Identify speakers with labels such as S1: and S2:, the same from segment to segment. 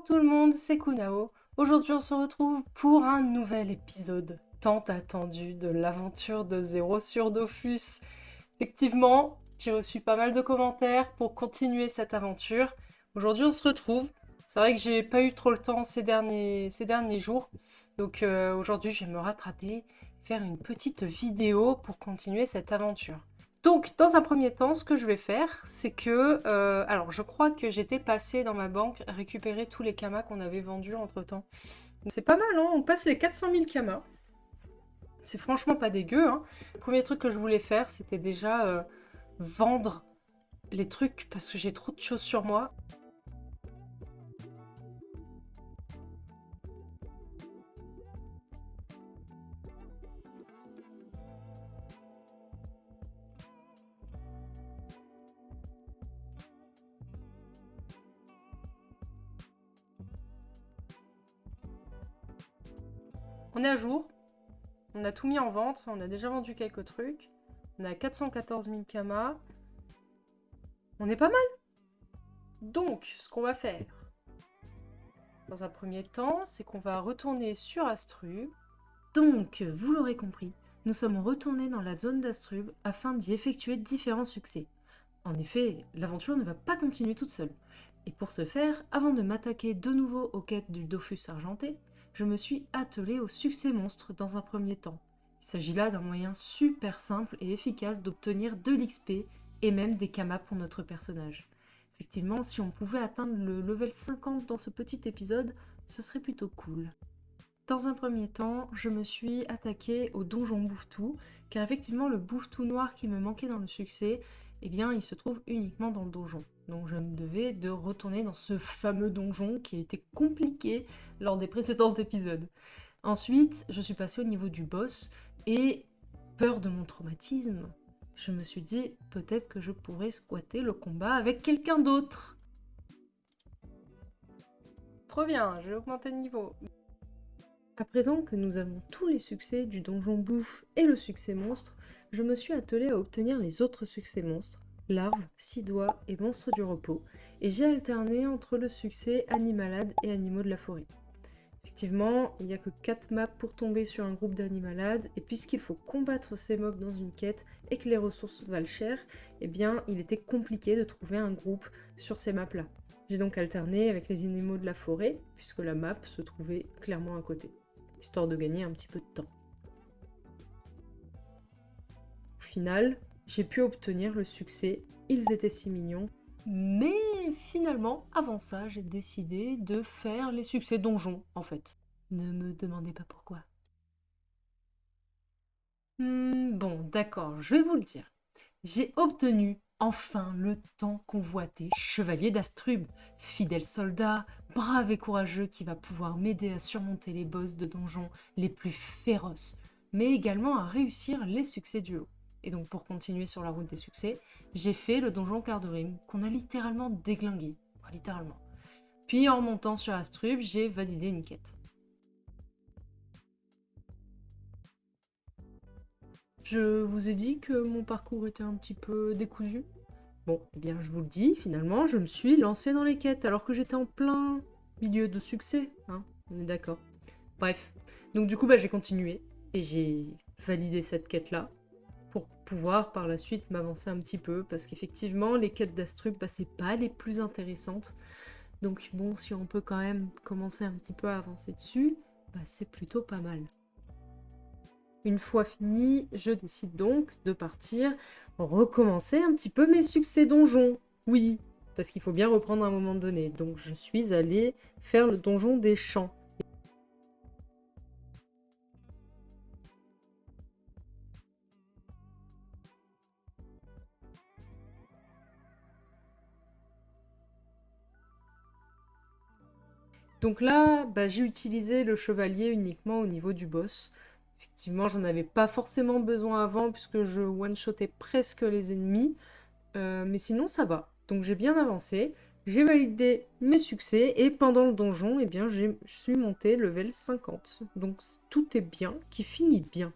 S1: Bonjour tout le monde, c'est Kunao. Aujourd'hui on se retrouve pour un nouvel épisode tant attendu de l'aventure de Zéro sur Dofus. Effectivement, j'ai reçu pas mal de commentaires pour continuer cette aventure. Aujourd'hui on se retrouve. C'est vrai que j'ai pas eu trop le temps ces derniers jours. Donc aujourd'hui je vais me rattraper, faire une petite vidéo pour continuer cette aventure. Donc, dans un premier temps, ce que je vais faire, c'est que... alors, je crois que j'étais passée dans ma banque récupérer tous les kamas qu'on avait vendus entre-temps. Donc, c'est pas mal, hein, on passe les 400 000 kamas. C'est franchement pas dégueu, hein. Le premier truc que je voulais faire, c'était déjà vendre les trucs parce que j'ai trop de choses sur moi. On est à jour, on a tout mis en vente, on a déjà vendu quelques trucs. On a 414 000 kamas. On est pas mal. Donc, ce qu'on va faire, dans un premier temps, c'est qu'on va retourner sur Astrub. Donc, vous l'aurez compris, nous sommes retournés dans la zone d'Astrub afin d'y effectuer différents succès. En effet, l'aventure ne va pas continuer toute seule. Et pour ce faire, avant de m'attaquer de nouveau aux quêtes du Dofus argenté, je me suis attelée au succès monstre dans un premier temps. Il s'agit là d'un moyen super simple et efficace d'obtenir de l'XP et même des kamas pour notre personnage. Effectivement, si on pouvait atteindre le level 50 dans ce petit épisode, ce serait plutôt cool. Dans un premier temps, je me suis attaquée au donjon Bouffe-Tout, car effectivement le Bouffe-Tout noir qui me manquait dans le succès, eh bien il se trouve uniquement dans le donjon. Donc je me devais de retourner dans ce fameux donjon qui a été compliqué lors des précédents épisodes. Ensuite, je suis passée au niveau du boss, et peur de mon traumatisme, je me suis dit peut-être que je pourrais squatter le combat avec quelqu'un d'autre. Trop bien, je vais augmenter de niveau. À présent que nous avons tous les succès du donjon bouffe et le succès monstre, je me suis attelée à obtenir les autres succès monstres, larves, six doigts et monstres du repos, et j'ai alterné entre le succès animalades et animaux de la forêt. Effectivement, il n'y a que 4 maps pour tomber sur un groupe d'animalades, et puisqu'il faut combattre ces mobs dans une quête et que les ressources valent cher, eh bien il était compliqué de trouver un groupe sur ces maps-là. J'ai donc alterné avec les animaux de la forêt, puisque la map se trouvait clairement à côté, histoire de gagner un petit peu de temps. Au final, j'ai pu obtenir le succès, ils étaient si mignons, mais finalement, avant ça, j'ai décidé de faire les succès donjons, en fait. Ne me demandez pas pourquoi. Bon, d'accord, je vais vous le dire. J'ai obtenu enfin le tant convoité chevalier d'Astrub, fidèle soldat, brave et courageux qui va pouvoir m'aider à surmonter les boss de donjons les plus féroces, mais également à réussir les succès du haut. Et donc pour continuer sur la route des succès, j'ai fait le donjon Carderim, qu'on a littéralement déglingué, littéralement. Puis en montant sur Astrub, j'ai validé une quête. Je vous ai dit que mon parcours était un petit peu décousu. Bon, eh bien je vous le dis, finalement, je me suis lancée dans les quêtes alors que j'étais en plein milieu de succès, hein, on est d'accord. Bref, donc du coup, j'ai continué et j'ai validé cette quête-là pour pouvoir par la suite m'avancer un petit peu parce qu'effectivement, les quêtes d'Astrub, c'est pas les plus intéressantes. Donc bon, si on peut quand même commencer un petit peu à avancer dessus, c'est plutôt pas mal. Une fois fini, je décide donc de partir recommencer un petit peu mes succès donjons. Oui, parce qu'il faut bien reprendre à un moment donné. Donc je suis allée faire le donjon des champs. Donc là, j'ai utilisé le chevalier uniquement au niveau du boss. Effectivement, j'en avais pas forcément besoin avant puisque je one-shotais presque les ennemis. Mais sinon, ça va. Donc j'ai bien avancé. J'ai validé mes succès et pendant le donjon, eh bien, je suis montée level 50. Donc tout est bien, qui finit bien.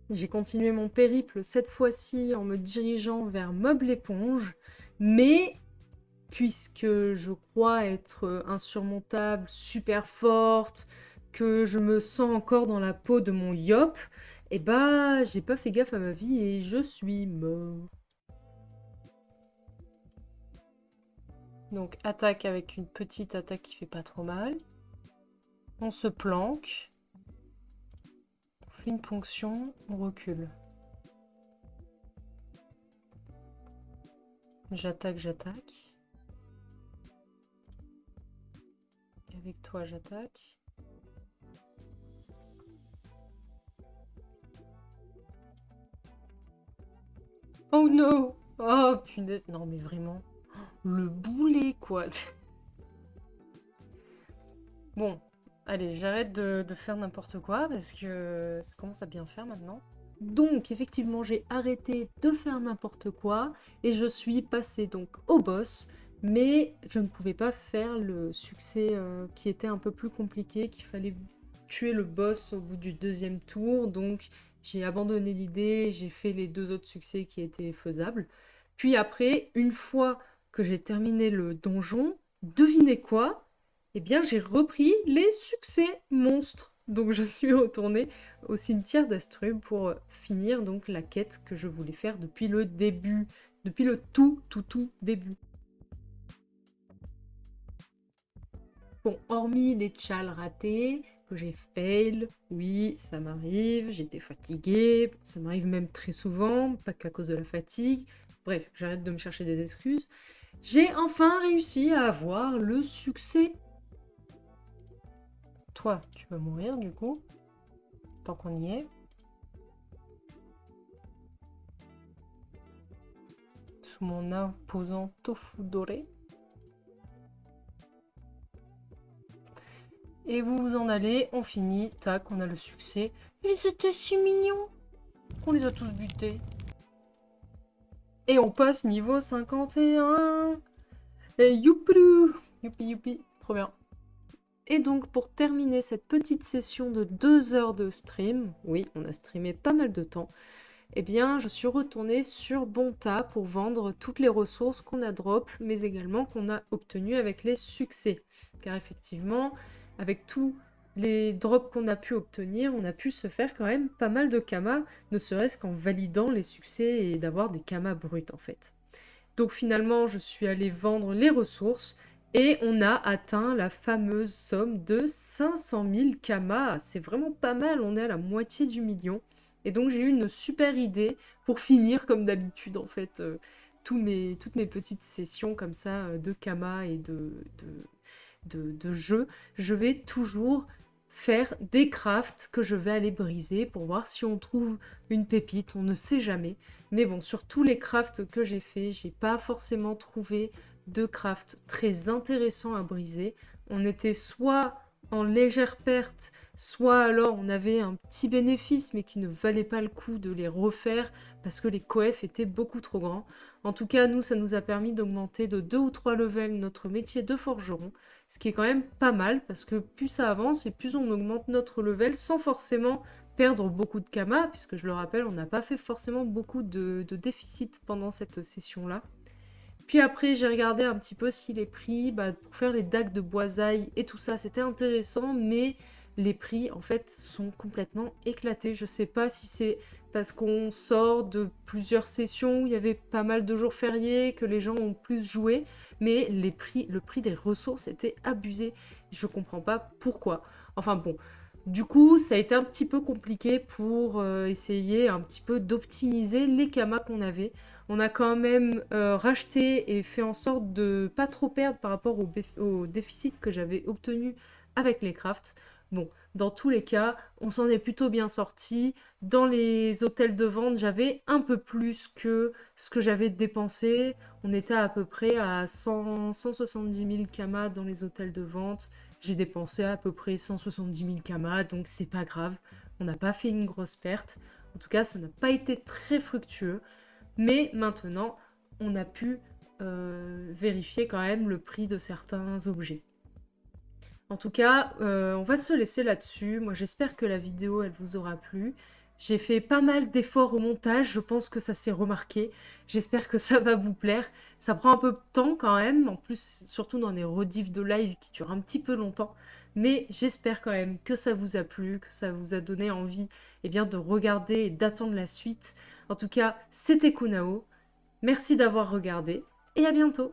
S1: J'ai continué mon périple cette fois-ci en me dirigeant vers Mob l'éponge, Mais puisque je crois être insurmontable, super forte, que je me sens encore dans la peau de mon Yop, et bah j'ai pas fait gaffe à ma vie et je suis mort. Donc attaque avec une petite attaque qui fait pas trop mal. On se planque. On fait une ponction, on recule. J'attaque, j'attaque. Avec toi, j'attaque. Oh no! Oh punaise! Non mais vraiment, le boulet quoi! Bon, allez, j'arrête de faire n'importe quoi parce que ça commence à bien faire maintenant. Donc effectivement, j'ai arrêté de faire n'importe quoi et je suis passée donc au boss, mais je ne pouvais pas faire le succès qui était un peu plus compliqué, qu'il fallait tuer le boss au bout du deuxième tour, donc j'ai abandonné l'idée, j'ai fait les deux autres succès qui étaient faisables. Puis après, une fois que j'ai terminé le donjon, devinez quoi? Eh bien, j'ai repris les succès monstres. Donc je suis retournée au cimetière d'Astrub pour finir donc la quête que je voulais faire depuis le début, depuis le tout début. Bon, hormis les tchals ratés, que j'ai fail, oui, ça m'arrive, j'étais fatiguée, ça m'arrive même très souvent, pas qu'à cause de la fatigue. Bref, j'arrête de me chercher des excuses. J'ai enfin réussi à avoir le succès. Toi, tu vas mourir du coup, tant qu'on y est. Sous mon imposant tofu doré. Et vous vous en allez, on finit, tac, on a le succès. Ils étaient si mignons qu'on les a tous butés. Et on passe niveau 51. Et youpi, youpi youpi, trop bien. Et donc pour terminer cette petite session de 2 heures de stream, oui, on a streamé pas mal de temps, eh bien je suis retournée sur Bonta pour vendre toutes les ressources qu'on a drop, mais également qu'on a obtenues avec les succès. Car effectivement, avec tous les drops qu'on a pu obtenir, on a pu se faire quand même pas mal de kamas, ne serait-ce qu'en validant les succès et d'avoir des kamas bruts en fait. Donc finalement, je suis allée vendre les ressources et on a atteint la fameuse somme de 500 000 kamas. C'est vraiment pas mal, on est à la moitié du million. Et donc j'ai eu une super idée pour finir comme d'habitude en fait toutes mes petites sessions comme ça de kamas et de jeux. Je vais toujours faire des crafts que je vais aller briser pour voir si on trouve une pépite, on ne sait jamais. Mais bon, sur tous les crafts que j'ai fait, j'ai pas forcément trouvé de craft très intéressant à briser. On était soit en légère perte, soit alors on avait un petit bénéfice mais qui ne valait pas le coup de les refaire parce que les coefs étaient beaucoup trop grands. En tout cas, nous, ça nous a permis d'augmenter de 2 ou 3 levels notre métier de forgeron, ce qui est quand même pas mal parce que plus ça avance et plus on augmente notre level sans forcément perdre beaucoup de kamas, puisque je le rappelle, on n'a pas fait forcément beaucoup de déficit pendant cette session-là. Puis après, j'ai regardé un petit peu si les prix, pour faire les dagues de boisaille et tout ça, c'était intéressant, mais les prix, en fait, sont complètement éclatés. Je sais pas si c'est parce qu'on sort de plusieurs sessions où il y avait pas mal de jours fériés, que les gens ont plus joué, mais le prix des ressources était abusé. Je comprends pas pourquoi. Enfin bon, du coup, ça a été un petit peu compliqué pour essayer un petit peu d'optimiser les kamas qu'on avait. On a quand même racheté et fait en sorte de pas trop perdre par rapport au déficit que j'avais obtenu avec les crafts. Bon, dans tous les cas, on s'en est plutôt bien sorti. Dans les hôtels de vente, j'avais un peu plus que ce que j'avais dépensé. On était à peu près à 170 000 kamas dans les hôtels de vente. J'ai dépensé à peu près 170 000 kamas, donc c'est pas grave. On n'a pas fait une grosse perte. En tout cas, ça n'a pas été très fructueux. Mais maintenant, on a pu vérifier quand même le prix de certains objets. En tout cas, on va se laisser là-dessus. Moi, j'espère que la vidéo, elle vous aura plu. J'ai fait pas mal d'efforts au montage, je pense que ça s'est remarqué. J'espère que ça va vous plaire. Ça prend un peu de temps quand même, en plus surtout dans des rediffs de live qui durent un petit peu longtemps. Mais j'espère quand même que ça vous a plu, que ça vous a donné envie bien, de regarder et d'attendre la suite. En tout cas, c'était Kunao. Merci d'avoir regardé et à bientôt.